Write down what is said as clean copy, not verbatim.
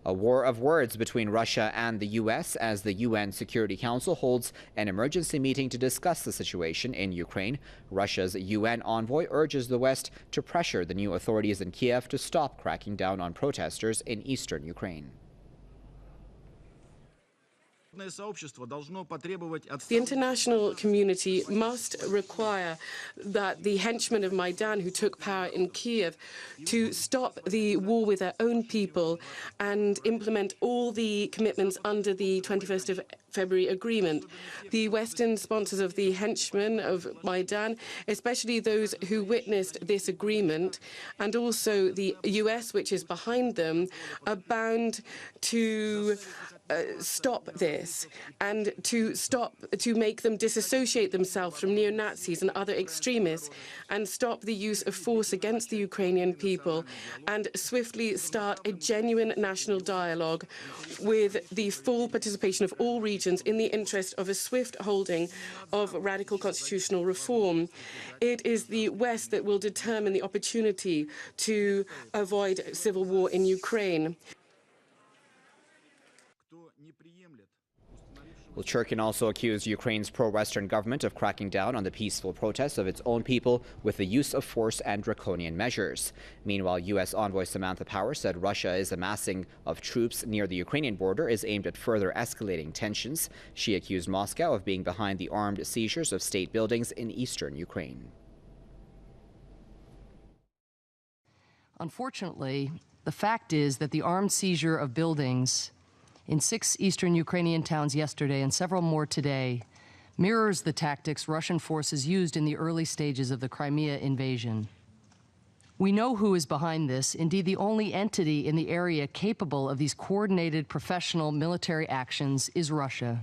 A war of words between Russia and the U.S. as the UN Security Council holds an emergency meeting to discuss the situation in Ukraine. Russia's UN envoy urges the West to pressure the new authorities in Kiev to stop cracking down on protesters in eastern Ukraine. The international community must require that the henchmen of Maidan who took power in Kiev to stop the war with their own people and implement all the commitments under the 21st of February agreement. The Western sponsors of the henchmen of Maidan, especially those who witnessed this agreement, and also the US, which is behind them, are bound to stop this and to make them disassociate themselves from neo-Nazis and other extremists and stop the use of force against the Ukrainian people and swiftly start a genuine national dialogue with the full participation of all regions in the interest of a swift holding of radical constitutional reform. It is the West that will determine the opportunity to avoid civil war in Ukraine. Well, Churkin also accused Ukraine's pro-Western government of cracking down on the peaceful protests of its own people with the use of force and draconian measures. Meanwhile, U.S. envoy Samantha Power said Russia's amassing of troops near the Ukrainian border is aimed at further escalating tensions. She accused Moscow of being behind the armed seizures of state buildings in eastern Ukraine. Unfortunately, the fact is that the armed seizure of buildings in 6 eastern Ukrainian towns yesterday and several more today mirrors the tactics Russian forces used in the early stages of the Crimea invasion. We know who is behind this. Indeed, the only entity in the area capable of these coordinated professional military actions is Russia.